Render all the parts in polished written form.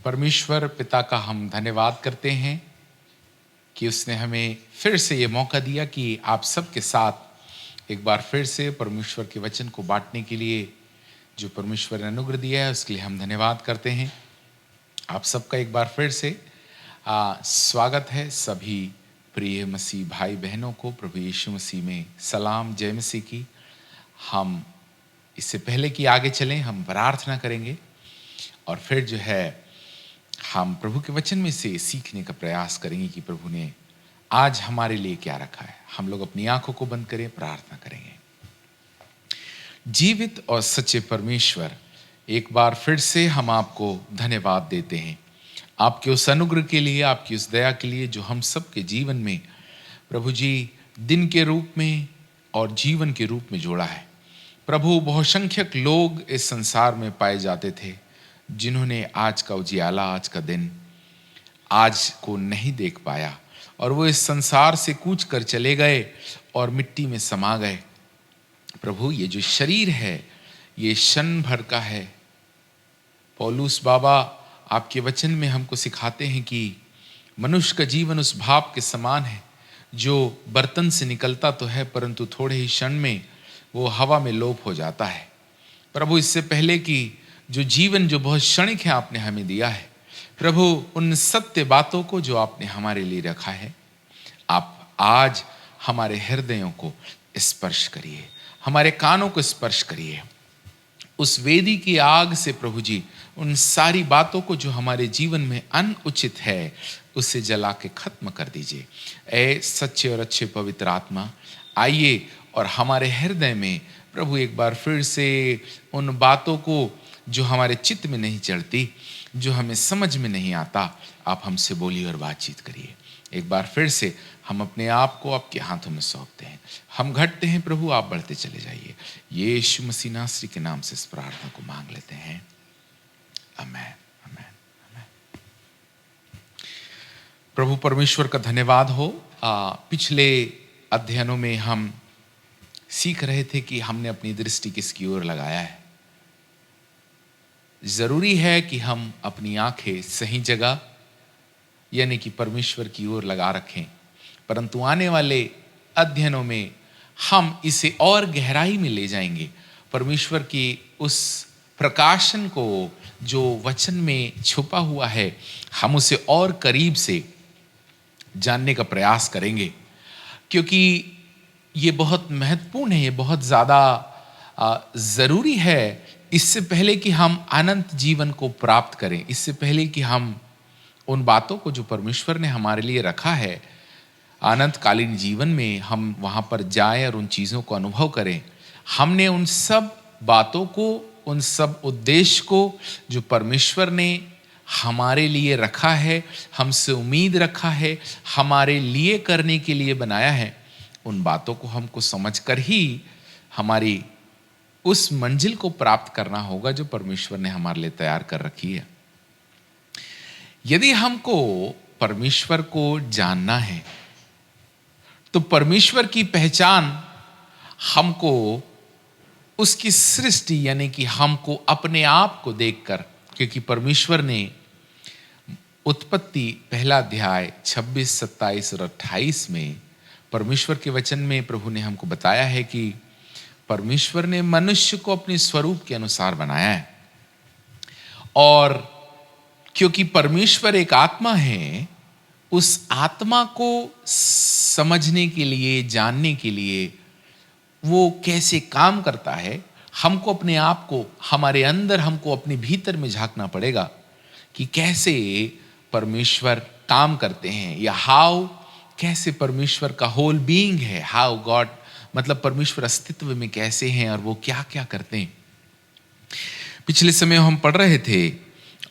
परमेश्वर पिता का हम धन्यवाद करते हैं कि उसने हमें फिर से ये मौका दिया कि आप सबके साथ एक बार फिर से परमेश्वर के वचन को बांटने के लिए जो परमेश्वर ने अनुग्रह दिया है उसके लिए हम धन्यवाद करते हैं। आप सबका एक बार फिर से स्वागत है। सभी प्रिय मसीह भाई बहनों को प्रभु यीशु मसीह में सलाम, जय मसीह की। हम इससे पहले कि आगे चलें हम प्रार्थना करेंगे और फिर जो है हम प्रभु के वचन में से सीखने का प्रयास करेंगे कि प्रभु ने आज हमारे लिए क्या रखा है। हम लोग अपनी आंखों को बंद करें, प्रार्थना करेंगे। जीवित और सच्चे परमेश्वर, एक बार फिर से हम आपको धन्यवाद देते हैं आपके उस अनुग्रह के लिए, आपकी उस दया के लिए जो हम सबके जीवन में प्रभु जी दिन के रूप में और जीवन के रूप में जोड़ा है। प्रभु, बहुसंख्यक लोग इस संसार में पाए जाते थे जिन्होंने आज का उजियाला, आज का दिन, आज को नहीं देख पाया और वो इस संसार से कूच कर चले गए और मिट्टी में समा गए। प्रभु, ये जो शरीर है ये क्षण भर का है। पौलुस बाबा आपके वचन में हमको सिखाते हैं कि मनुष्य का जीवन उस भाप के समान है जो बर्तन से निकलता तो है परंतु थोड़े ही क्षण में वो हवा में लोप हो जाता है। प्रभु, इससे पहले कि जो जीवन जो बहुत क्षणिक है आपने हमें दिया है, प्रभु उन सत्य बातों को जो आपने हमारे लिए रखा है, आप आज हमारे हृदयों को स्पर्श करिए, हमारे कानों को स्पर्श करिए। उस वेदी की आग से प्रभु जी उन सारी बातों को जो हमारे जीवन में अनुचित है उसे जला के खत्म कर दीजिए। ऐ सच्चे और अच्छे पवित्र आत्मा, आइए और हमारे हृदय में प्रभु एक बार फिर से उन बातों को जो हमारे चित्त में नहीं चढ़ती, जो हमें समझ में नहीं आता, आप हमसे बोलिए और बातचीत करिए। एक बार फिर से हम अपने आप को आपके हाथों में सौंपते हैं। हम घटते हैं प्रभु, आप बढ़ते चले जाइए। यीशु मसीह नासरी के नाम से इस प्रार्थना को मांग लेते हैं, आमीन, आमीन, आमीन। प्रभु परमेश्वर का धन्यवाद हो। पिछले अध्ययनों में हम सीख रहे थे कि हमने अपनी दृष्टि किसकी ओर लगाया है। जरूरी है कि हम अपनी आंखें सही जगह यानी कि परमेश्वर की ओर लगा रखें, परंतु आने वाले अध्ययनों में हम इसे और गहराई में ले जाएंगे। परमेश्वर की उस प्रकाशन को जो वचन में छुपा हुआ है हम उसे और करीब से जानने का प्रयास करेंगे, क्योंकि ये बहुत महत्वपूर्ण है, ये बहुत ज़्यादा ज़रूरी है। इससे पहले कि हम अनंत जीवन को प्राप्त करें, इससे पहले कि हम उन बातों को जो परमेश्वर ने हमारे लिए रखा है अनंतकालीन जीवन में, हम वहाँ पर जाएं और उन चीज़ों को अनुभव करें, हमने उन सब बातों को, उन सब उद्देश्य को जो परमेश्वर ने हमारे लिए रखा है, हमसे उम्मीद रखा है, हमारे लिए करने के लिए बनाया है, उन बातों को हमको समझकर ही हमारी उस मंजिल को प्राप्त करना होगा जो परमेश्वर ने हमारे लिए तैयार कर रखी है। यदि हमको परमेश्वर को जानना है तो परमेश्वर की पहचान हमको उसकी सृष्टि यानी कि हमको अपने आप को देखकर, क्योंकि परमेश्वर ने उत्पत्ति पहला अध्याय 26, 27 और 28 में परमेश्वर के वचन में प्रभु ने हमको बताया है कि परमेश्वर ने मनुष्य को अपने स्वरूप के अनुसार बनाया है। और क्योंकि परमेश्वर एक आत्मा है, उस आत्मा को समझने के लिए, जानने के लिए, वो कैसे काम करता है, हमको अपने आप को, हमारे अंदर, हमको अपने भीतर में झांकना पड़ेगा कि कैसे परमेश्वर काम करते हैं, या हाउ, कैसे परमेश्वर का होल बीइंग है, हाउ गॉड, मतलब परमेश्वर अस्तित्व में कैसे हैं और वो क्या क्या करते हैं। पिछले समय हम पढ़ रहे थे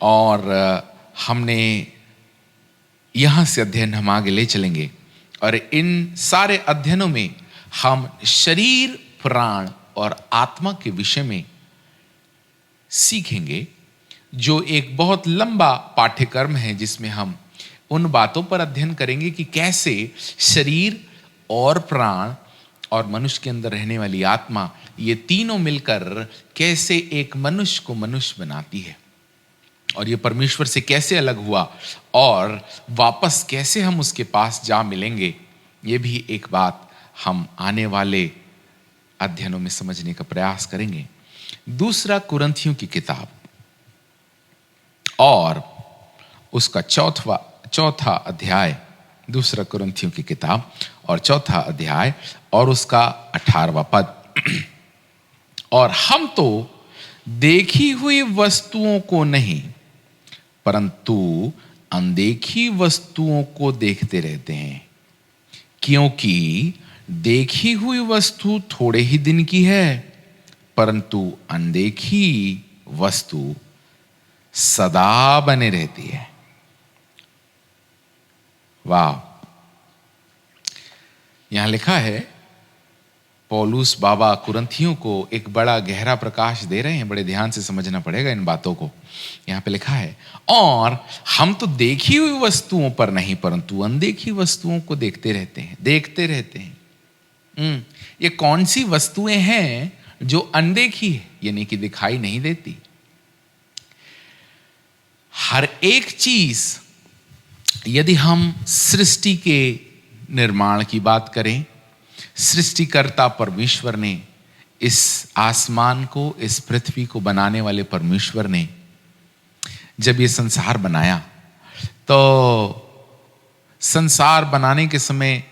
और हमने यहाँ से अध्ययन हम आगे ले चलेंगे और इन सारे अध्ययनों में हम शरीर, प्राण और आत्मा के विषय में सीखेंगे, जो एक बहुत लंबा पाठ्यक्रम है जिसमें हम उन बातों पर अध्ययन करेंगे कि कैसे शरीर और प्राण और मनुष्य के अंदर रहने वाली आत्मा, ये तीनों मिलकर कैसे एक मनुष्य को मनुष्य बनाती है। और ये परमेश्वर से कैसे अलग हुआ और वापस कैसे हम उसके पास जा मिलेंगे, ये भी एक बात हम आने वाले अध्ययनों में समझने का प्रयास करेंगे। दूसरा कुरिन्थियों की किताब और उसका चौथा अध्याय, दूसरा कुरिन्थियों की किताब और चौथा अध्याय और उसका 18वां पद। और हम तो देखी हुई वस्तुओं को नहीं परंतु अनदेखी वस्तुओं को देखते रहते हैं, क्योंकि देखी हुई वस्तु थोड़े ही दिन की है परंतु अनदेखी वस्तु सदा बने रहती है। वाह! यहां लिखा है, पौलुस बाबा कुरिन्थियों को एक बड़ा गहरा प्रकाश दे रहे हैं। बड़े ध्यान से समझना पड़ेगा इन बातों को। यहां पे लिखा है, और हम तो देखी हुई वस्तुओं पर नहीं परंतु अनदेखी वस्तुओं को देखते रहते हैं। ये कौन सी वस्तुएं हैं जो अनदेखी है, यानी कि दिखाई नहीं देती? हर एक चीज, यदि हम सृष्टि के निर्माण की बात करें, सृष्टिकर्ता परमेश्वर ने इस आसमान को, इस पृथ्वी को बनाने वाले परमेश्वर ने जब ये संसार बनाया, तो संसार बनाने के समय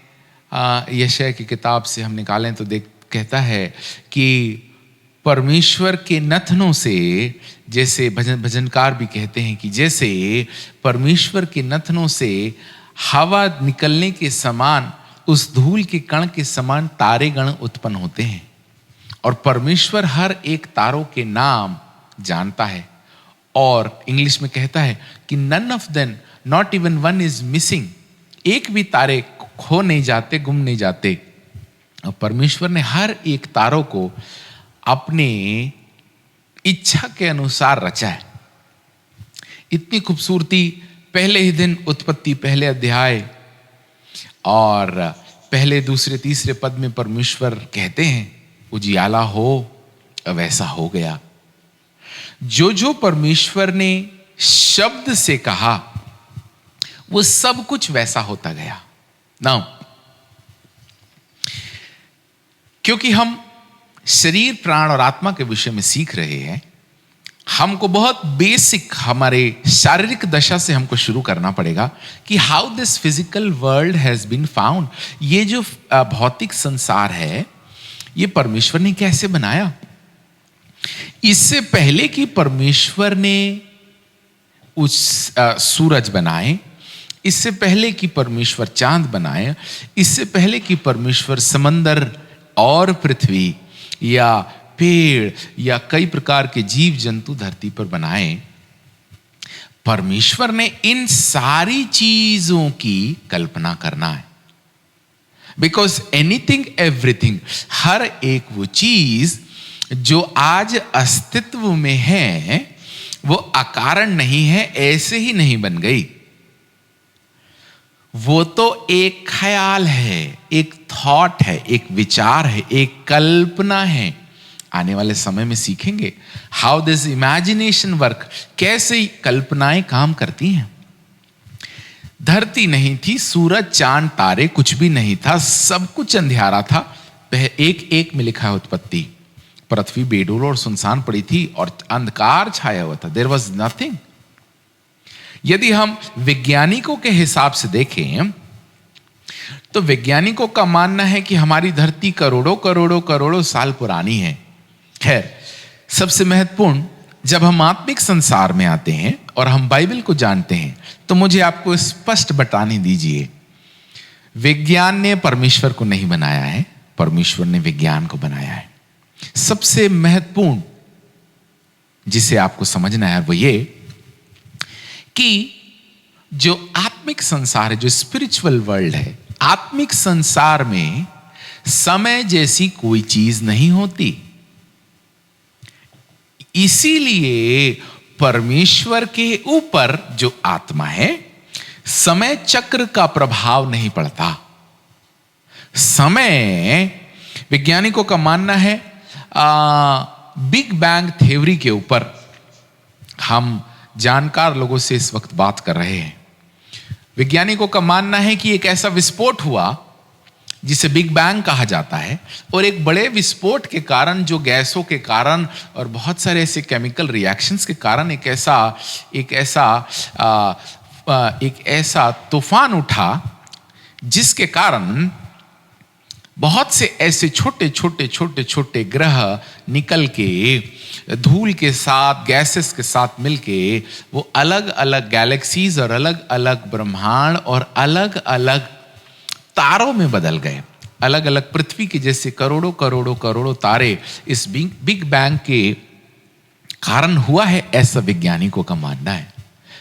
यशायाह की किताब से हम निकालें तो कहता है कि परमेश्वर के नथनों से, जैसे भजनकार भी कहते हैं कि जैसे परमेश्वर के नथनों से हवा निकलने के समान, उस धूल के कण के समान तारे गण उत्पन्न होते हैं। और परमेश्वर हर एक तारों के नाम जानता है। और इंग्लिश में कहता है कि none of them, not even one is missing. एक भी तारे खो नहीं जाते, गुम नहीं जाते। और परमेश्वर ने हर एक तारों को अपने इच्छा के अनुसार रचा है। इतनी खूबसूरती, पहले ही दिन उत्पत्ति पहले अध्याय और पहले दूसरे तीसरे पद में परमेश्वर कहते हैं उजियाला हो, वैसा हो गया। जो परमेश्वर ने शब्द से कहा वो सब कुछ वैसा होता गया ना। क्योंकि हम शरीर, प्राण और आत्मा के विषय में सीख रहे हैं, हमको बहुत बेसिक हमारे शारीरिक दशा से हमको शुरू करना पड़ेगा कि how this physical world has been found. ये जो भौतिक संसार है, ये परमेश्वर ने कैसे बनाया। इससे पहले कि परमेश्वर ने उस सूरज बनाए, इससे पहले कि परमेश्वर चांद बनाए, इससे पहले कि परमेश्वर समंदर और पृथ्वी या पेड़ या कई प्रकार के जीव जंतु धरती पर बनाए, परमेश्वर ने इन सारी चीजों की कल्पना करना है। बिकॉज एनीथिंग, एवरीथिंग, हर एक वो चीज जो आज अस्तित्व में है वो अकारण नहीं है, ऐसे ही नहीं बन गई। वो तो एक ख्याल है, एक थॉट है, एक विचार है, एक कल्पना है। आने वाले समय में सीखेंगे हाउ दिस इमेजिनेशन वर्क, कैसे कल्पनाएं काम करती हैं। धरती नहीं थी, सूरज चांद तारे कुछ भी नहीं था, सब कुछ अंधियारा था। एक एक में लिखा है उत्पत्ति, पृथ्वी बेडोल और सुनसान पड़ी थी और अंधकार छाया हुआ था। There was nothing. यदि हम वैज्ञानिकों के हिसाब से देखें तो वैज्ञानिकों का मानना है कि हमारी धरती करोड़ों करोड़ों करोड़ों साल पुरानी है। खैर, सबसे महत्वपूर्ण, जब हम आत्मिक संसार में आते हैं और हम बाइबल को जानते हैं तो मुझे आपको स्पष्ट बताने दीजिए, विज्ञान ने परमेश्वर को नहीं बनाया है, परमेश्वर ने विज्ञान को बनाया है। सबसे महत्वपूर्ण जिसे आपको समझना है वो ये कि जो आत्मिक संसार है, जो स्पिरिचुअल वर्ल्ड है, आत्मिक संसार में समय जैसी कोई चीज नहीं होती। इसीलिए परमेश्वर के ऊपर जो आत्मा है, समय चक्र का प्रभाव नहीं पड़ता। समय, वैज्ञानिकों का मानना है बिग बैंग थ्योरी के ऊपर हम जानकार लोगों से इस वक्त बात कर रहे हैं। वैज्ञानिकों का मानना है कि एक ऐसा विस्फोट हुआ जिसे बिग बैंग कहा जाता है, और एक बड़े विस्फोट के कारण, जो गैसों के कारण और बहुत सारे ऐसे केमिकल रिएक्शंस के कारण एक ऐसा तूफान उठा जिसके कारण बहुत से ऐसे छोटे छोटे छोटे छोटे ग्रह निकल के धूल के साथ, गैसेस के साथ मिलके वो अलग अलग गैलेक्सीज और अलग अलग ब्रह्मांड और अलग अलग तारों में बदल गए। अलग अलग पृथ्वी के जैसे करोड़ों करोड़ों करोड़ों तारे इस बिग बैंग के कारण हुआ है, ऐसा वैज्ञानिकों का मानना है।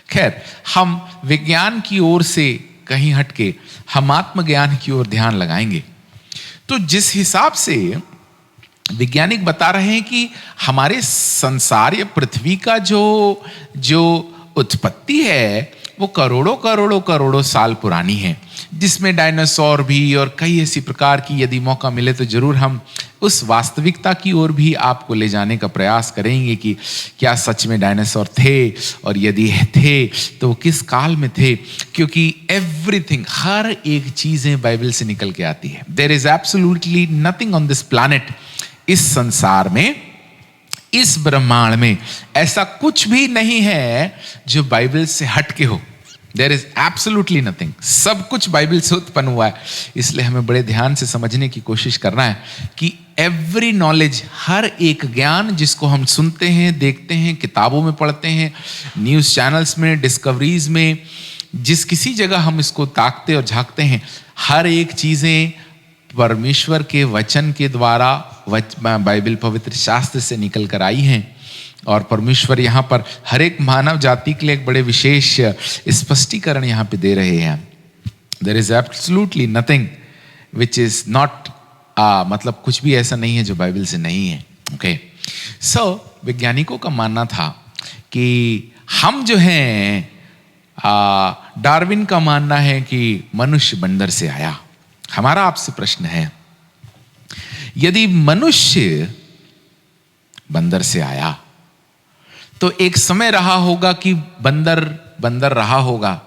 खैर, हम विज्ञान की ओर से कहीं हटके हम आत्मज्ञान की ओर ध्यान लगाएंगे। तो जिस हिसाब से वैज्ञानिक बता रहे हैं कि हमारे संसार या पृथ्वी का जो उत्पत्ति है वो करोड़ों करोड़ों करोड़ों साल पुरानी है, जिसमें डायनासोर भी और कई ऐसी प्रकार की, यदि मौका मिले तो जरूर हम उस वास्तविकता की ओर भी आपको ले जाने का प्रयास करेंगे कि क्या सच में डायनासोर थे, और यदि थे तो वो किस काल में थे, क्योंकि एवरीथिंग, हर एक चीजें बाइबल से निकल के आती है। There is absolutely nothing on this planet, इस संसार में, इस ब्रह्मांड में ऐसा कुछ भी नहीं है जो बाइबल से हटके हो। देयर इज एब्सोल्युटली नथिंग, सब कुछ बाइबल से उत्पन्न हुआ है। इसलिए हमें बड़े ध्यान से समझने की कोशिश करना है कि एवरी नॉलेज, हर एक ज्ञान जिसको हम सुनते हैं, देखते हैं, किताबों में पढ़ते हैं, न्यूज़ चैनल्स में, डिस्कवरीज में, जिस किसी जगह हम इसको ताकते और झांकते हैं, हर एक चीजें परमेश्वर के वचन के द्वारा, बाइबल पवित्र शास्त्र से निकल कर आई हैं। और परमेश्वर यहाँ पर हर एक मानव जाति के लिए एक बड़े विशेष स्पष्टीकरण यहाँ पे दे रहे हैं। There is absolutely nothing which is not, मतलब कुछ भी ऐसा नहीं है जो बाइबल से नहीं है। ओके, सो वैज्ञानिकों का मानना था कि हम जो हैं, डार्विन का मानना है कि मनुष्य बंदर से आया। हमारा आपसे प्रश्न है, यदि मनुष्य बंदर से आया तो एक समय रहा होगा कि बंदर रहा होगा,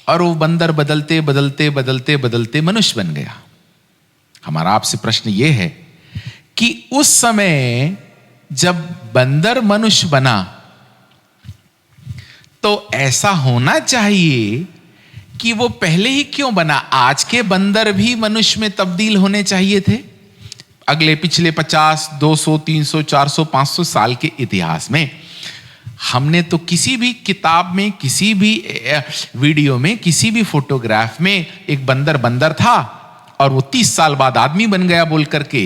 और वो बंदर बदलते बदलते बदलते बदलते मनुष्य बन गया। हमारा आपसे प्रश्न ये है कि उस समय जब बंदर मनुष्य बना तो ऐसा होना चाहिए कि वो पहले ही क्यों बना? आज के बंदर भी मनुष्य में तब्दील होने चाहिए थे। अगले पिछले 50, 200, 300, 400, 500 साल के इतिहास में हमने तो किसी भी किताब में, किसी भी वीडियो में, किसी भी फोटोग्राफ में एक बंदर था और वो 30 साल बाद आदमी बन गया बोल करके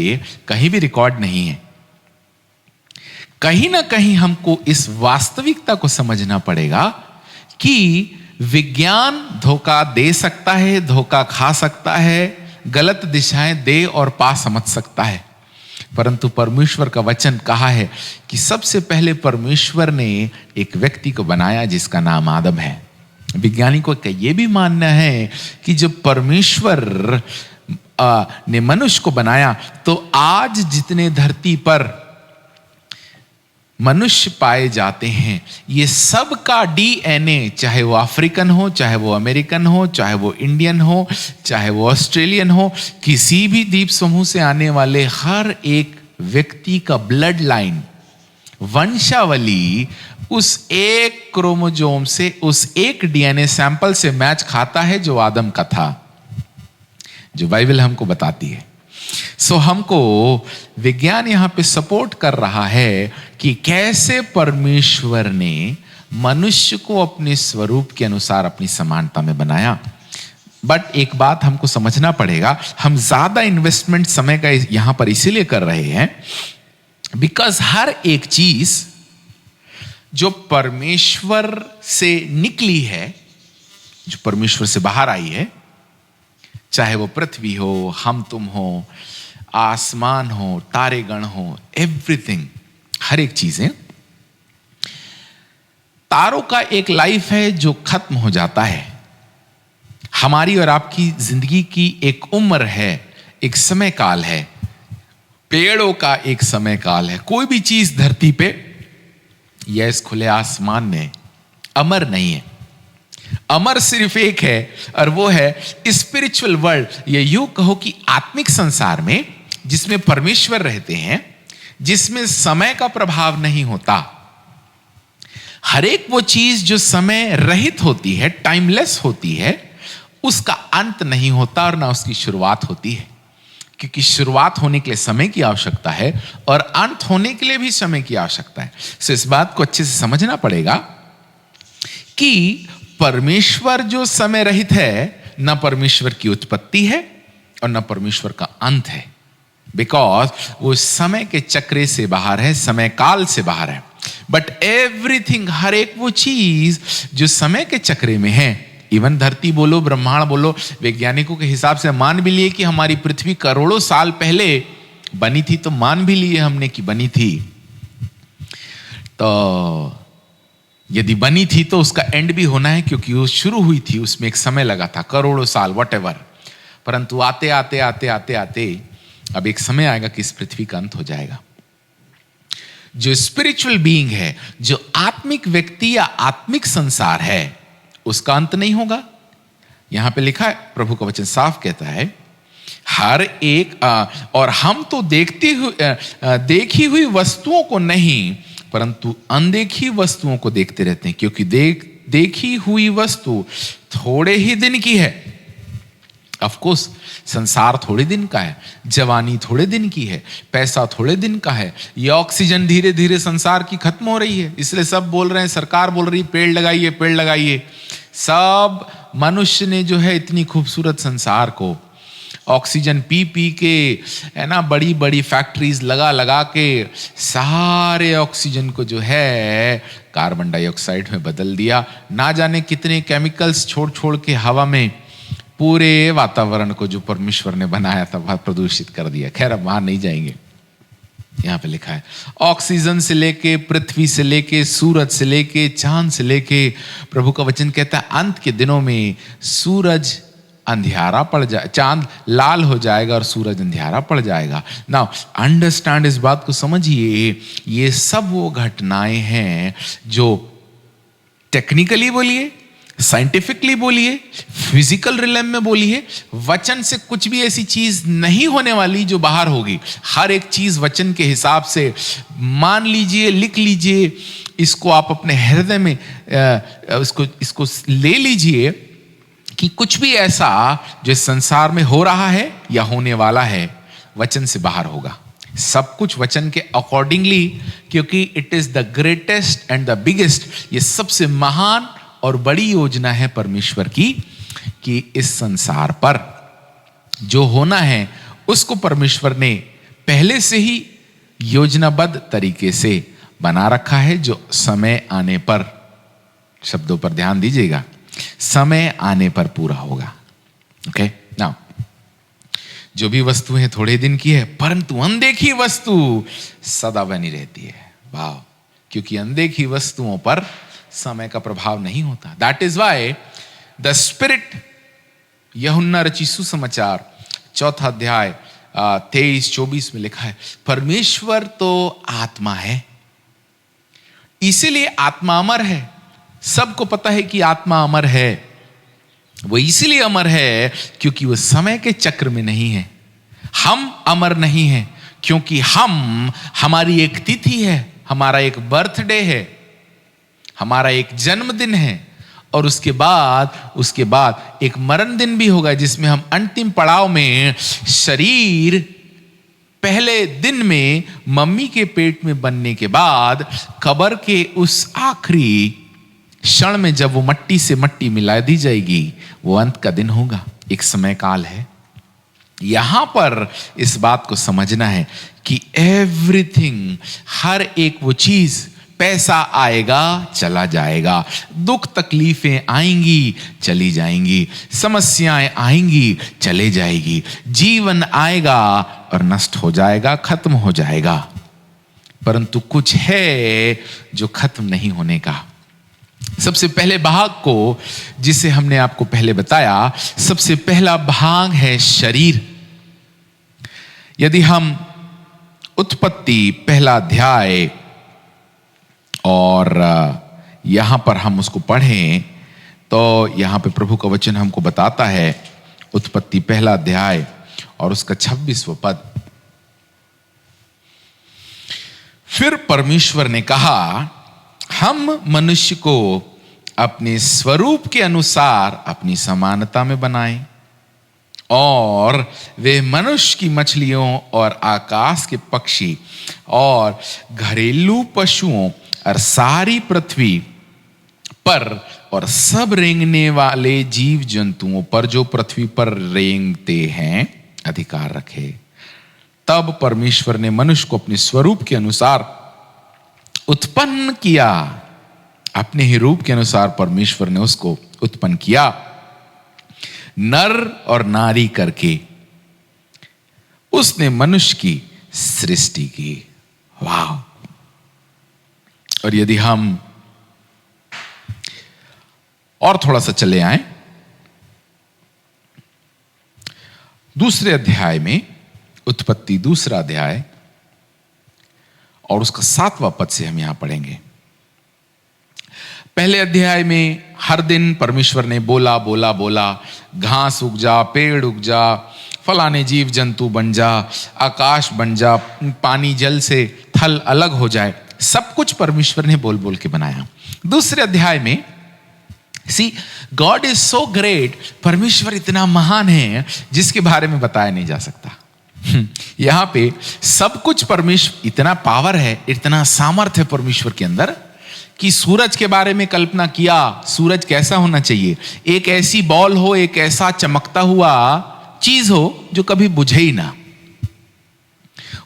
कहीं भी रिकॉर्ड नहीं है। कहीं ना कहीं हमको इस वास्तविकता को समझना पड़ेगा कि विज्ञान धोखा दे सकता है, धोखा खा सकता है, गलत दिशाएं दे और पा समझ सकता है, परंतु परमेश्वर का वचन कहा है कि सबसे पहले परमेश्वर ने एक व्यक्ति को बनाया जिसका नाम आदम है। वैज्ञानिकों का यह भी मानना है कि जब परमेश्वर ने मनुष्य को बनाया तो आज जितने धरती पर मनुष्य पाए जाते हैं, ये सब का डीएनए, चाहे वो अफ्रीकन हो, चाहे वो अमेरिकन हो, चाहे वो इंडियन हो, चाहे वो ऑस्ट्रेलियन हो, किसी भी द्वीप समूह से आने वाले हर एक व्यक्ति का ब्लड लाइन, वंशावली उस एक क्रोमोजोम से, उस एक डीएनए सैंपल से मैच खाता है जो आदम का था, जो बाइबल हमको बताती है। सो हमको विज्ञान यहां पे सपोर्ट कर रहा है कि कैसे परमेश्वर ने मनुष्य को अपने स्वरूप के अनुसार अपनी समानता में बनाया। बट एक बात हमको समझना पड़ेगा, हम ज्यादा इन्वेस्टमेंट समय का यहां पर इसीलिए कर रहे हैं बिकॉज हर एक चीज जो परमेश्वर से निकली है, जो परमेश्वर से बाहर आई है, चाहे वो पृथ्वी हो, हम तुम हो, आसमान हो, तारेगण हो, एवरीथिंग, हर एक चीजें, तारों का एक लाइफ है जो खत्म हो जाता है। हमारी और आपकी जिंदगी की एक उम्र है, एक समय काल है, पेड़ों का एक समय काल है। कोई भी चीज धरती पे या इस खुले आसमान में अमर नहीं है। अमर सिर्फ एक है और वो है स्पिरिचुअल वर्ल्ड, ये यूं कहो कि आत्मिक संसार में जिसमें परमेश्वर रहते हैं, जिसमें समय का प्रभाव नहीं होता। हर एक वो चीज जो समय रहित होती है, टाइमलेस होती है, उसका अंत नहीं होता और ना उसकी शुरुआत होती है, क्योंकि शुरुआत होने के लिए समय की आवश्यकता है और अंत होने के लिए भी समय की आवश्यकता है। सो इस बात को अच्छे से समझना पड़ेगा कि परमेश्वर जो समय रहित है, ना परमेश्वर की उत्पत्ति है और ना परमेश्वर का अंत है, बिकॉज वो समय के चक्र से बाहर है, समय काल से बाहर है। बट एवरीथिंग, हर एक वो चीज जो समय के चक्र में है, इवन धरती बोलो, ब्रह्मांड बोलो, वैज्ञानिकों के हिसाब से मान भी लिए कि हमारी पृथ्वी करोड़ों साल पहले बनी थी, तो मान भी लिए हमने कि बनी थी। तो यदि बनी थी तो उसका एंड भी होना है, क्योंकि वो शुरू हुई थी, उसमें एक समय लगा था, करोड़ों साल, व्हाटएवर। परंतु आते आते आते आते आते अब एक समय आएगा कि इस पृथ्वी का अंत हो जाएगा। जो स्पिरिचुअल बीइंग है, जो आत्मिक व्यक्ति या आत्मिक संसार है, उसका अंत नहीं होगा। यहां पे लिखा है, प्रभु का वचन साफ कहता है, हर एक और हम तो देखी हुई वस्तुओं को नहीं, परंतु अनदेखी वस्तुओं को देखते रहते हैं, क्योंकि देखी हुई वस्तु थोड़े ही दिन की है। ऑफ कोर्स संसार थोड़े दिन का है, जवानी थोड़े दिन की है, पैसा थोड़े दिन का है, ये ऑक्सीजन धीरे धीरे संसार की खत्म हो रही है, इसलिए सब बोल रहे हैं, सरकार बोल रही है पेड़ लगाइए, पेड़ लगाइए। सब मनुष्य ने जो है इतनी खूबसूरत संसार को ऑक्सीजन पी पी के, है ना, बड़ी बड़ी फैक्ट्रीज लगा लगा के सारे ऑक्सीजन को जो है कार्बन डाइऑक्साइड में बदल दिया। ना जाने कितने केमिकल्स छोड़ छोड़ के हवा में पूरे वातावरण को जो परमेश्वर ने बनाया था वह प्रदूषित कर दिया। खैर अब वहां नहीं जाएंगे। यहां पे लिखा है, ऑक्सीजन से लेके, पृथ्वी से लेके, सूरज से लेके, चांद से लेके, प्रभु का वचन कहता है अंत के दिनों में सूरज अंधियारा पड़ जाए, चांद लाल हो जाएगा और सूरज अंधियारा पड़ जाएगा। नाउ अंडरस्टैंड, इस बात को समझिए, ये सब वो घटनाएं हैं जो टेक्निकली बोलिए, साइंटिफिकली बोलिए, फिजिकल रिलम में बोलिए, वचन से कुछ भी ऐसी चीज नहीं होने वाली जो बाहर होगी। हर एक चीज वचन के हिसाब से मान लीजिए, लिख लीजिए, इसको आप अपने हृदय में इसको ले लीजिए कि कुछ भी ऐसा जो संसार में हो रहा है या होने वाला है, वचन से बाहर होगा। सब कुछ वचन के अकॉर्डिंगली, क्योंकि it is the greatest and the biggest, ये सबसे महान और बड़ी योजना है परमेश्वर की, कि इस संसार पर जो होना है उसको परमेश्वर ने पहले से ही योजनाबद्ध तरीके से बना रखा है, जो समय आने पर, शब्दों पर ध्यान दीजिएगा, समय आने पर पूरा होगा। ओके, नाउ जो भी वस्तु है थोड़े दिन की है, परंतु अनदेखी वस्तु सदा बनी रहती है। वाह, क्योंकि अनदेखी वस्तुओं पर समय का प्रभाव नहीं होता। That is why the spirit, यूहन्ना रचित सुसमाचार 4 अध्याय 23-24 में लिखा है, परमेश्वर तो आत्मा है, इसीलिए आत्मा अमर है। सबको पता है कि आत्मा अमर है। वो इसीलिए अमर है क्योंकि वो समय के चक्र में नहीं है। हम अमर नहीं हैं क्योंकि हमारी एक तिथि है, हमारा एक बर्थडे है, हमारा एक जन्मदिन है, और उसके बाद एक मरण दिन भी होगा, जिसमें हम अंतिम पड़ाव में शरीर पहले दिन में मम्मी के पेट में बनने के बाद कब्र के उस आखिरी क्षण में जब वो मट्टी से मट्टी मिला दी जाएगी, वो अंत का दिन होगा। एक समय काल है। यहां पर इस बात को समझना है कि एवरीथिंग, हर एक वो चीज, पैसा आएगा चला जाएगा, दुख तकलीफें आएंगी चली जाएंगी, समस्याएं आएंगी चले जाएगी, जीवन आएगा और नष्ट हो जाएगा, खत्म हो जाएगा, परंतु कुछ है जो खत्म नहीं होने का। सबसे पहले भाग को, जिसे हमने आपको पहले बताया, सबसे पहला भाग है शरीर। यदि हम उत्पत्ति 1 अध्याय और यहां पर हम उसको पढ़ें तो यहां पे प्रभु का वचन हमको बताता है, उत्पत्ति पहला अध्याय और उसका 26वां पद। फिर परमेश्वर ने कहा, हम मनुष्य को अपने स्वरूप के अनुसार अपनी समानता में बनाएं और वे मनुष्य की मछलियों और आकाश के पक्षी और घरेलू पशुओं और सारी पृथ्वी पर और सब रेंगने वाले जीव जंतुओं पर जो पृथ्वी पर रेंगते हैं अधिकार रखे। तब परमेश्वर ने मनुष्य को अपने स्वरूप के अनुसार उत्पन्न किया, अपने ही रूप के अनुसार परमेश्वर ने उसको उत्पन्न किया, नर और नारी करके उसने मनुष्य की सृष्टि की। वाह! और यदि हम और थोड़ा सा चले आए दूसरे अध्याय में, उत्पत्ति दूसरा अध्याय और उसका 7वां पद से हम यहां पढ़ेंगे। पहले अध्याय में हर दिन परमेश्वर ने बोला बोला बोला, घास उग जा, पेड़ उग जा, फलाने जीव जंतु बन जा, आकाश बन जा, पानी जल से थल अलग हो जाए, सब कुछ परमेश्वर ने बोल बोल के बनाया। दूसरे अध्याय में सी गॉड इज सो ग्रेट, परमेश्वर इतना महान है जिसके बारे में बताया नहीं जा सकता। यहां पे सब कुछ परमेश्वर, इतना पावर है, इतना सामर्थ्य है परमेश्वर के अंदर कि सूरज के बारे में कल्पना किया, सूरज कैसा होना चाहिए, एक ऐसी बॉल हो, एक ऐसा चमकता हुआ चीज हो जो कभी बुझे ही ना,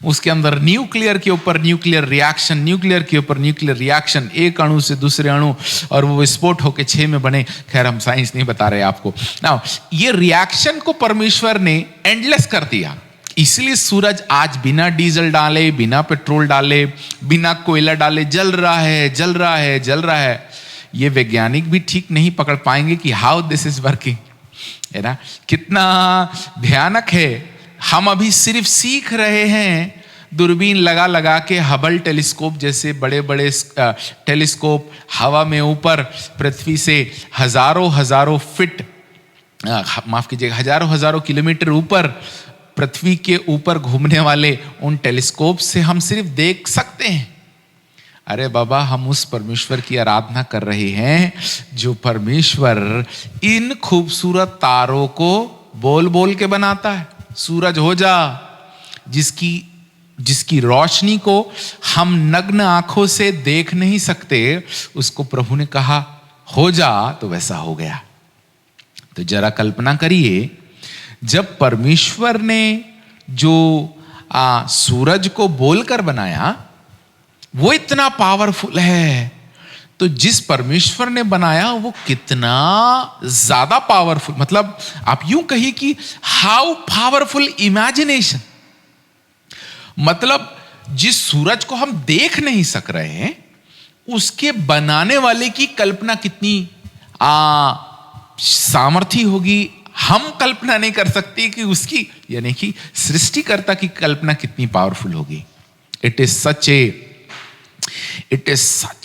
उसके अंदर न्यूक्लियर के ऊपर न्यूक्लियर रिएक्शन, न्यूक्लियर के ऊपर न्यूक्लियर रिएक्शन, एक अणु से दूसरे अणु, और वो विस्फोट होकर 6 में बने। खैर हम साइंस नहीं बता रहे आपको ना, ये रिएक्शन को परमेश्वर ने एंडलेस कर दिया। इसलिए सूरज आज बिना डीजल डाले, बिना पेट्रोल डाले, बिना कोयला डाले जल रहा है, जल रहा है, जल रहा है। ये वैज्ञानिक भी ठीक नहीं पकड़ पाएंगे कि हाउ दिस इज वर्किंग, है ना, कितना भयानक है। हम अभी सिर्फ सीख रहे हैं, दूरबीन लगा लगा के, हबल टेलीस्कोप जैसे बड़े बड़े टेलीस्कोप हवा में ऊपर पृथ्वी से हजारों हजारों फीट, माफ कीजिएगा, हजारों हजारों किलोमीटर ऊपर पृथ्वी के ऊपर घूमने वाले उन टेलीस्कोप से हम सिर्फ देख सकते हैं। अरे बाबा, हम उस परमेश्वर की आराधना कर रहे हैं जो परमेश्वर इन खूबसूरत तारों को बोल बोल के बनाता है। सूरज हो जा, जिसकी रोशनी को हम नग्न आंखों से देख नहीं सकते, उसको प्रभु ने कहा हो जा, तो वैसा हो गया। तो जरा कल्पना करिए, जब परमेश्वर ने जो सूरज को बोलकर बनाया वो इतना पावरफुल है, तो जिस परमेश्वर ने बनाया वो कितना ज्यादा पावरफुल, मतलब आप यूं कहिए कि हाउ पावरफुल इमेजिनेशन। मतलब जिस सूरज को हम देख नहीं सक रहे हैं, उसके बनाने वाले की कल्पना कितनी सामर्थ्य होगी, हम कल्पना नहीं कर सकते कि उसकी, यानी कि सृष्टिकर्ता की कल्पना कितनी पावरफुल होगी। इट इज सच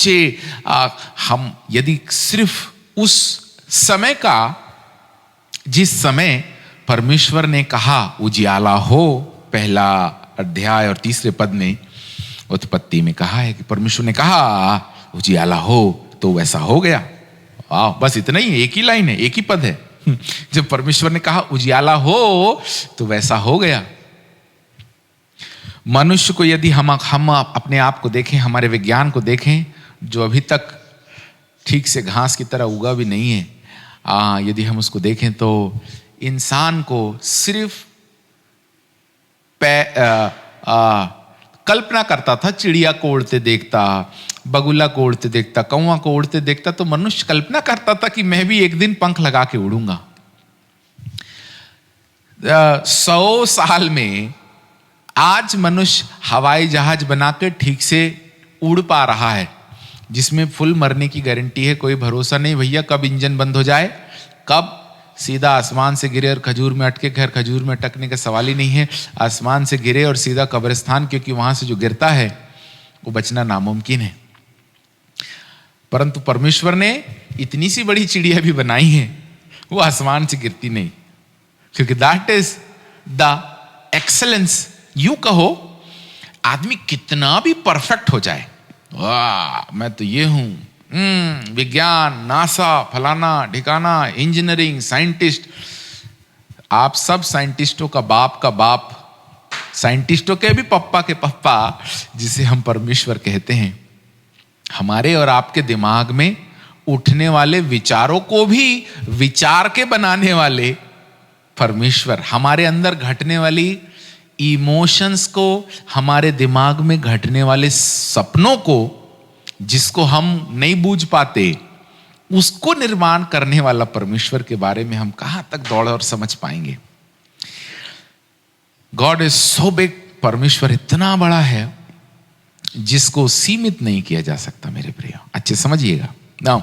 ए हम यदि सिर्फ उस समय का, जिस समय परमेश्वर ने कहा उजियाला हो, पहला अध्याय और 3 पद में उत्पत्ति में कहा है कि परमेश्वर ने कहा उजियाला हो, तो वैसा हो गया। बस इतना ही, एक ही लाइन है, एक ही पद है। जब परमेश्वर ने कहा उजियाला हो, तो वैसा हो गया। मनुष्य को यदि हम अपने आप को देखें, हमारे विज्ञान को देखें, जो अभी तक ठीक से घास की तरह उगा भी नहीं है, यदि हम उसको देखें तो इंसान को सिर्फ कल्पना करता था, चिड़िया को उड़ते देखता, बगुला को उड़ते देखता, कौवा को उड़ते देखता, तो मनुष्य कल्पना करता था कि मैं भी एक दिन पंख लगा के उड़ूंगा। 100 साल में आज मनुष्य हवाई जहाज बना के ठीक से उड़ पा रहा है, जिसमें फुल मरने की गारंटी है। कोई भरोसा नहीं भैया कब इंजन बंद हो जाए, कब सीधा आसमान से गिरे और खजूर में अटके। खैर खजूर में अटकने का सवाल ही नहीं है, आसमान से गिरे और सीधा कब्रिस्तान, क्योंकि वहां से जो गिरता है वो बचना नामुमकिन है। परंतु परमेश्वर ने इतनी सी बड़ी चिड़िया भी बनाई है, वो आसमान से गिरती नहीं, क्योंकि दैट इज द एक्सेलेंस। यूं कहो, आदमी कितना भी परफेक्ट हो जाए, वाह मैं तो ये हूं, विज्ञान, नासा, फलाना ठिकाना, इंजीनियरिंग, साइंटिस्ट, आप सब साइंटिस्टों का बाप, साइंटिस्टों के भी पप्पा के पप्पा, जिसे हम परमेश्वर कहते हैं, हमारे और आपके दिमाग में उठने वाले विचारों को भी विचार के बनाने वाले परमेश्वर, हमारे अंदर घटने वाली इमोशंस को, हमारे दिमाग में घटने वाले सपनों को, जिसको हम नहीं बूझ पाते, उसको निर्माण करने वाला परमेश्वर के बारे में हम कहां तक दौड़ और समझ पाएंगे। गॉड इज सो बिग, परमेश्वर इतना बड़ा है जिसको सीमित नहीं किया जा सकता। मेरे प्रिय, अच्छे समझिएगा नाउ।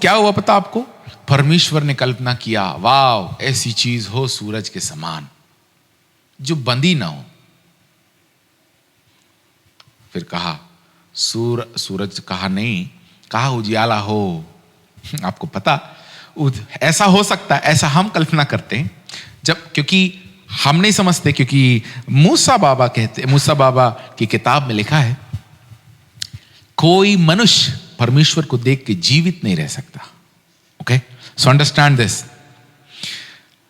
क्या हुआ पता आपको? परमेश्वर ने कल्पना किया, वाव ऐसी चीज हो सूरज के समान जो बंदी ना हो। फिर कहा सूरज, कहा नहीं, कहा उजियाला हो। आपको पता ऐसा हो सकता है, ऐसा हम कल्पना करते हैं जब, क्योंकि हम नहीं समझते, क्योंकि मूसा बाबा की किताब में लिखा है, कोई मनुष्य परमेश्वर को देख के जीवित नहीं रह सकता। Okay, so understand this.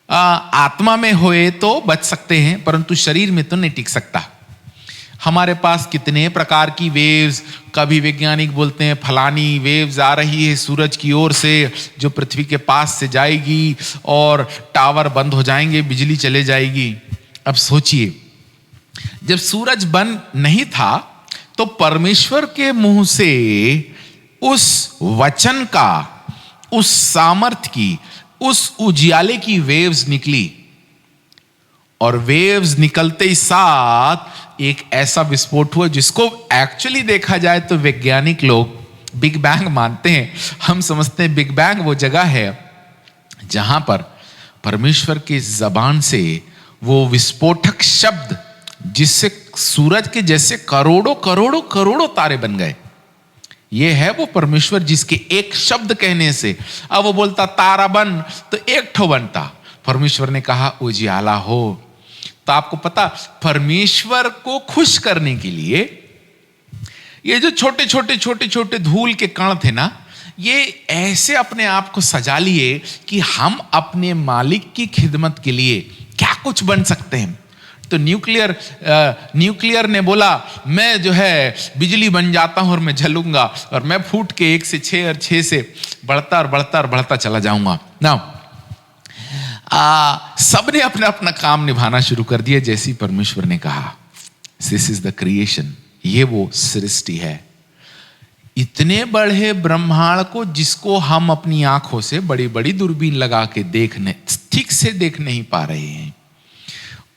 आत्मा में होए तो बच सकते हैं, परंतु शरीर में तो नहीं टिक सकता। हमारे पास कितने प्रकार की वेव्स, कभी वैज्ञानिक बोलते हैं फलानी वेव्स आ रही है सूरज की ओर से, जो पृथ्वी के पास से जाएगी और टावर बंद हो जाएंगे, बिजली चले जाएगी। अब सोचिए, जब सूरज बंद नहीं था तो परमेश्वर के मुंह से उस वचन का, उस सामर्थ की, उस उजियाले की वेव्स निकली, और वेव्स निकलते ही साथ एक ऐसा विस्फोट हुआ जिसको एक्चुअली देखा जाए तो वैज्ञानिक लोग बिग बैंग मानते हैं। हम समझते हैं बिग बैंग वो जगह है जहां पर परमेश्वर की जबान से वो विस्फोटक शब्द, जिससे सूरज के जैसे करोड़ों करोड़ों करोड़ों तारे बन गए। ये है वो परमेश्वर जिसके एक शब्द कहने से, अब वो बोलता तारा बन तो एक ठो बनता। परमेश्वर ने कहा उजियाला हो। तो आपको पता, परमेश्वर को खुश करने के लिए ये जो छोटे छोटे छोटे छोटे धूल के कण थे ना, ये ऐसे अपने आप को सजा लिए कि हम अपने मालिक की खिदमत के लिए क्या कुछ बन सकते हैं। तो न्यूक्लियर ने बोला, मैं जो है बिजली बन जाता हूं और मैं जलूंगा, और मैं फूट के 1 से 6 और 6 से बढ़ता और बढ़ता और बढ़ता चला जाऊंगा ना। सबने अपना अपना काम निभाना शुरू कर दिया, जैसी परमेश्वर ने कहा। दिस इज द क्रिएशन, ये वो सृष्टि है। इतने बड़े ब्रह्मांड को, जिसको हम अपनी आंखों से बड़ी बड़ी दूरबीन लगा के ठीक से देख नहीं पा रहे हैं,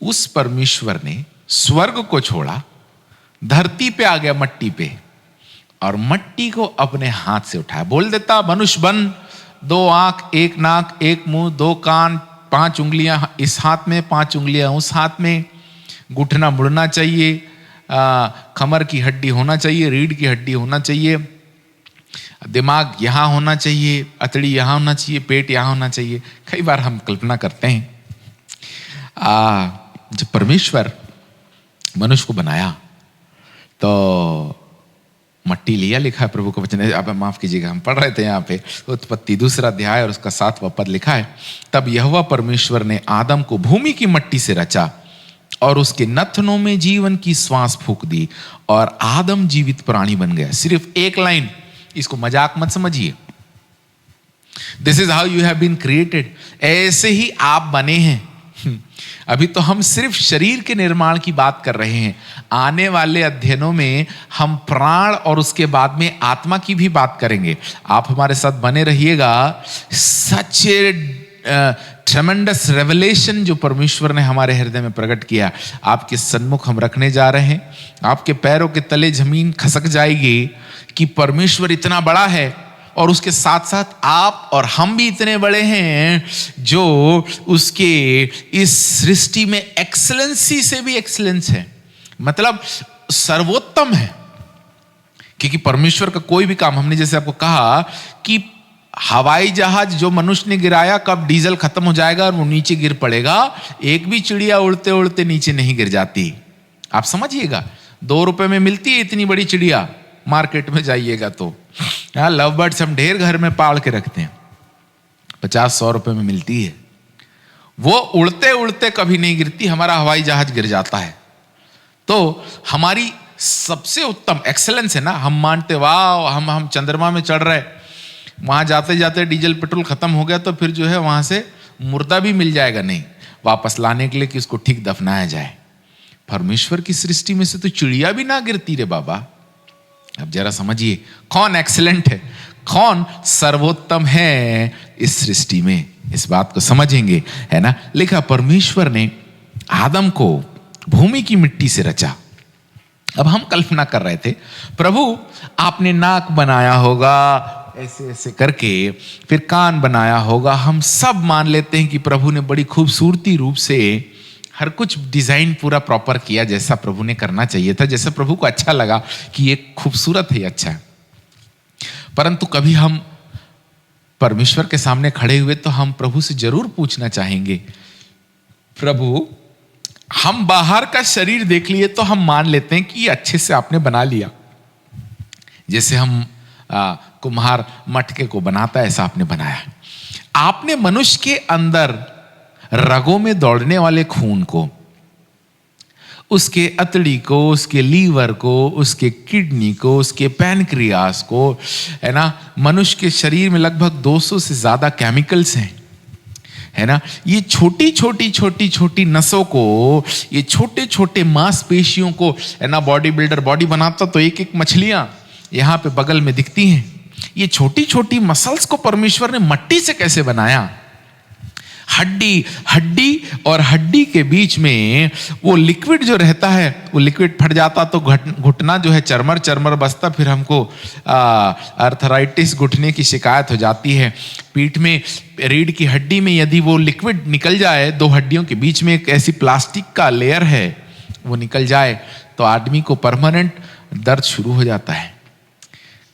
उस परमेश्वर ने स्वर्ग को छोड़ा, धरती पे आ गया, मट्टी पे, और मट्टी को अपने हाथ से उठाया। बोल देता मनुष्य बन, 2 आंख, 1 नाक, 1 मुंह, 2 कान, 5 उंगलियां इस हाथ में, 5 उंगलियां उस हाथ में, घुटना मुड़ना चाहिए, कमर की हड्डी होना चाहिए, रीढ़ की हड्डी होना चाहिए, दिमाग यहां होना चाहिए, अतड़ी यहां होना चाहिए, पेट यहां होना चाहिए। कई बार हम कल्पना करते हैं, जब परमेश्वर मनुष्य को बनाया तो मट्टी लिया, लिखा है प्रभु का वचन, अब माफ कीजिएगा, हम पढ़ रहे थे यहाँ पे उत्पत्ति 2 अध्याय और उसका 7वां पद लिखा है, तब यहोवा परमेश्वर ने आदम को भूमि की मट्टी से रचा और उसके नथनों में जीवन की श्वास फूंक दी और आदम जीवित प्राणी बन गया। सिर्फ एक लाइन, इसको मजाक मत समझिए। This is how you have been created, ऐसे ही आप बने हैं। अभी तो हम सिर्फ शरीर के निर्माण की बात कर रहे हैं। आने वाले अध्ययनों में हम प्राण और उसके बाद में आत्मा की भी बात करेंगे। आप हमारे साथ बने रहिएगा। सच ट्रेमेंडस रेवलेशन जो परमेश्वर ने हमारे हृदय में प्रकट किया, आपके सन्मुख हम रखने जा रहे हैं। आपके पैरों के तले जमीन खसक जाएगी कि परमेश्वर इतना बड़ा है, और उसके साथ साथ आप और हम भी इतने बड़े हैं जो उसके इस सृष्टि में एक्सेलेंसी से भी एक्सेलेंस है, मतलब सर्वोत्तम है। क्योंकि परमेश्वर का कोई भी काम, हमने जैसे आपको कहा कि हवाई जहाज जो मनुष्य ने गिराया, कब डीजल खत्म हो जाएगा और वो नीचे गिर पड़ेगा, एक भी चिड़िया उड़ते उड़ते नीचे नहीं गिर जाती। आप समझिएगा, 2 रुपए में मिलती है इतनी बड़ी चिड़िया, मार्केट में जाइएगा तो। लव बर्ड्स हम ढेर घर में पाल के रखते हैं, 50-100 रुपए में मिलती है। वो उड़ते उड़ते कभी नहीं गिरती, हमारा हवाई जहाज गिर जाता है। तो हमारी सबसे उत्तम एक्सेलेंस है ना, हम मानते वाह हम चंद्रमा में चढ़ रहे, वहां जाते जाते डीजल पेट्रोल खत्म हो गया तो फिर जो है वहां से मुर्दा भी मिल जाएगा, नहीं वापस लाने के लिए कि उसको ठीक दफनाया जाए। परमेश्वर की सृष्टि में से तो चिड़िया भी ना गिरती रे बाबा। अब जरा समझिए कौन एक्सेलेंट है, कौन सर्वोत्तम है इस सृष्टि में, इस बात को समझेंगे, है ना। लिखा परमेश्वर ने आदम को भूमि की मिट्टी से रचा। अब हम कल्पना कर रहे थे, प्रभु आपने नाक बनाया होगा ऐसे ऐसे करके, फिर कान बनाया होगा। हम सब मान लेते हैं कि प्रभु ने बड़ी खूबसूरती रूप से हर कुछ डिजाइन पूरा प्रॉपर किया, जैसा प्रभु ने करना चाहिए था, जैसा प्रभु को अच्छा लगा कि ये खूबसूरत है, अच्छा है। परंतु कभी हम परमेश्वर के सामने खड़े हुए तो हम प्रभु से जरूर पूछना चाहेंगे, प्रभु हम बाहर का शरीर देख लिए तो हम मान लेते हैं कि ये अच्छे से आपने बना लिया, जैसे हम कुम्हार मटके को बनाता है ऐसा आपने बनाया। आपने मनुष्य के अंदर रगों में दौड़ने वाले खून को, उसके अतड़ी को, उसके लीवर को, उसके किडनी को, उसके पैनक्रियास को, है ना। मनुष्य के शरीर में लगभग 200 से ज्यादा केमिकल्स हैं, है ना। ये छोटी छोटी छोटी छोटी नसों को, ये छोटे छोटे मांसपेशियों को, है ना। बॉडी बिल्डर बॉडी बनाता तो एक एक मछलियां यहां पे बगल में दिखती हैं। ये छोटी छोटी मसल्स को परमेश्वर ने मिट्टी से कैसे बनाया। हड्डी और हड्डी के बीच में वो लिक्विड जो रहता है, वो लिक्विड फट जाता तो घुटना जो है चरमर बसता, फिर हमको अर्थराइटिस घुटने की शिकायत हो जाती है। पीठ में रीढ़ की हड्डी में यदि वो लिक्विड निकल जाए, 2 हड्डियों के बीच में एक ऐसी प्लास्टिक का लेयर है, वो निकल जाए तो आदमी को परमानेंट दर्द शुरू हो जाता है।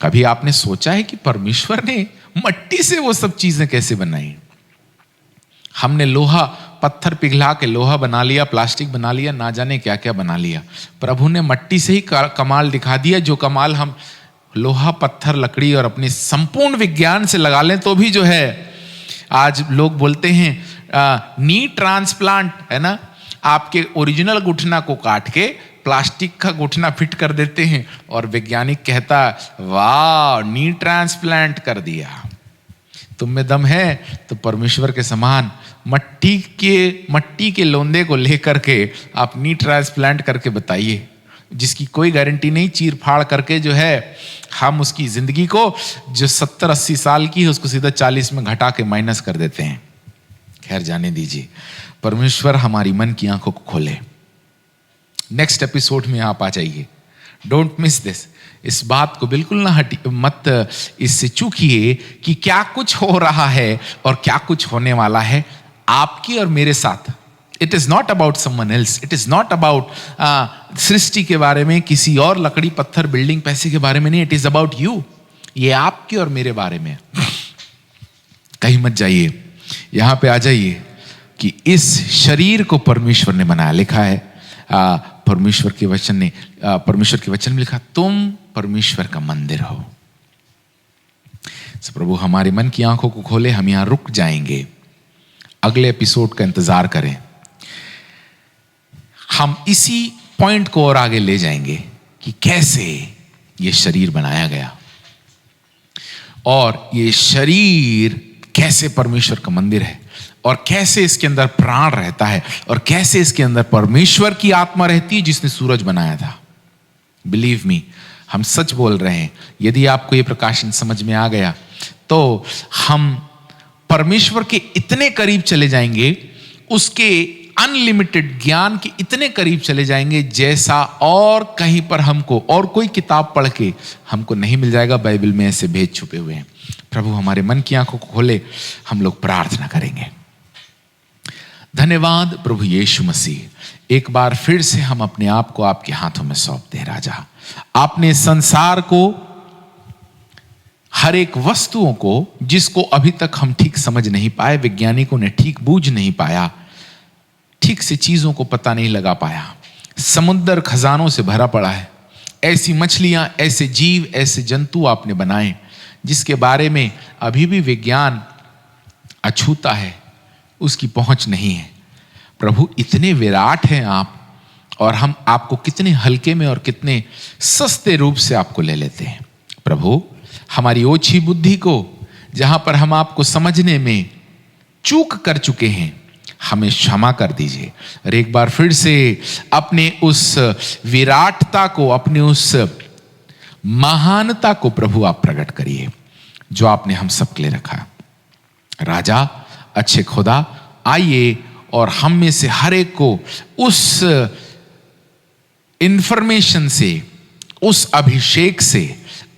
कभी आपने सोचा है कि परमेश्वर ने मिट्टी से वो सब चीजें कैसे बनाई। हमने लोहा पत्थर पिघला के लोहा बना लिया, प्लास्टिक बना लिया, ना जाने क्या क्या बना लिया। प्रभु ने मिट्टी से ही कमाल दिखा दिया, जो कमाल हम लोहा पत्थर लकड़ी और अपने संपूर्ण विज्ञान से लगा लें तो भी जो है, आज लोग बोलते हैं नी ट्रांसप्लांट, है ना। आपके ओरिजिनल घुटना को काट के प्लास्टिक का घुटना फिट कर देते हैं और वैज्ञानिक कहता वाह नी ट्रांसप्लांट कर दिया। तुम में दम है तो परमेश्वर के समान मट्टी के लोंदे को लेकर के आप नी ट्रांसप्लांट करके बताइए, जिसकी कोई गारंटी नहीं, चीर फाड़ करके जो है हम उसकी जिंदगी को जो 70-80 साल की है उसको सीधा 40 में घटा के माइनस कर देते हैं। खैर जाने दीजिए, परमेश्वर हमारी मन की आंखों को खोले। नेक्स्ट एपिसोड में आप आ जाइए, डोंट मिस दिस। इस बात को बिल्कुल ना मत इससे चूकिए कि क्या कुछ हो रहा है और क्या कुछ होने वाला है आपकी और मेरे साथ। It is not about someone else, it is not about Srishti के बारे में, किसी और लकड़ी पत्थर बिल्डिंग पैसे के बारे में नहीं, इट इज अबाउट यू। ये आपके और मेरे बारे में। कहीं मत जाइए, यहां पे आ जाइए कि इस शरीर को परमेश्वर ने बनाया। लिखा है परमेश्वर के वचन में लिखा, तुम परमेश्वर का मंदिर हो। प्रभु हमारे मन की आंखों को खोले। हम यहां रुक जाएंगे, अगले एपिसोड का इंतजार करें। हम इसी पॉइंट को और आगे ले जाएंगे कि कैसे ये शरीर बनाया गया और ये शरीर कैसे परमेश्वर का मंदिर है और कैसे इसके अंदर प्राण रहता है और कैसे इसके अंदर परमेश्वर की आत्मा रहती है जिसने सूरज बनाया था। बिलीव मी, हम सच बोल रहे हैं। यदि आपको यह प्रकाशन समझ में आ गया तो हम परमेश्वर के इतने करीब चले जाएंगे, उसके अनलिमिटेड ज्ञान के इतने करीब चले जाएंगे जैसा और कहीं पर हमको और कोई किताब पढ़ के हमको नहीं मिल जाएगा। बाइबल में ऐसे भेद छुपे हुए हैं। प्रभु हमारे मन की आंखों को खोले। हम लोग प्रार्थना करेंगे। धन्यवाद प्रभु यीशु मसीह। एक बार फिर से हम अपने आप को आपके हाथों में सौंपते हैं राजा। आपने संसार को, हर एक वस्तुओं को, जिसको अभी तक हम ठीक समझ नहीं पाए, वैज्ञानिकों ने ठीक बूझ नहीं पाया, ठीक से चीजों को पता नहीं लगा पाया, समुद्र खजानों से भरा पड़ा है। ऐसी मछलियां, ऐसे जीव, ऐसे जंतु आपने बनाए जिसके बारे में अभी भी विज्ञान अछूता है, उसकी पहुंच नहीं है। प्रभु, इतने विराट हैं आप, और हम आपको कितने हल्के में और कितने सस्ते रूप से आपको ले लेते हैं। प्रभु, हमारी ओछी बुद्धि को, जहां पर हम आपको समझने में चूक कर चुके हैं, हमें क्षमा कर दीजिए। और एक बार फिर से अपने उस विराटता को, अपने उस महानता को प्रभु आप प्रकट करिए जो आपने हम सबके लिए रखा। राजा, अच्छे खुदा, आइए और हम में से हर एक को उस इंफॉर्मेशन से, उस अभिषेक से,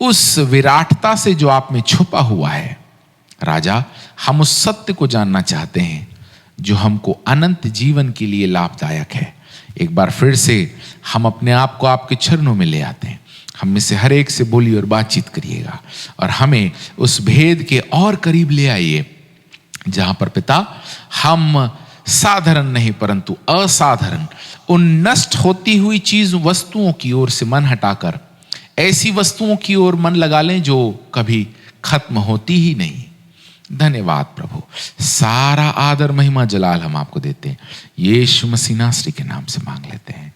उस विराटता से जो आप में छुपा हुआ है राजा, हम उस सत्य को जानना चाहते हैं जो हमको अनंत जीवन के लिए लाभदायक है। एक बार फिर से हम अपने आप को आपके चरणों में ले आते हैं। हम में से हर एक से बोली और बातचीत करिएगा और हमें उस भेद के और करीब ले आइए जहां पर पिता हम साधारण नहीं परंतु असाधारण, उन नष्ट होती हुई चीज वस्तुओं की ओर से मन हटाकर ऐसी वस्तुओं की ओर मन लगा लें जो कभी खत्म होती ही नहीं। धन्यवाद प्रभु। सारा आदर, महिमा, जलाल हम आपको देते हैं। यीशु मसीह नासरी के नाम से मांग लेते हैं।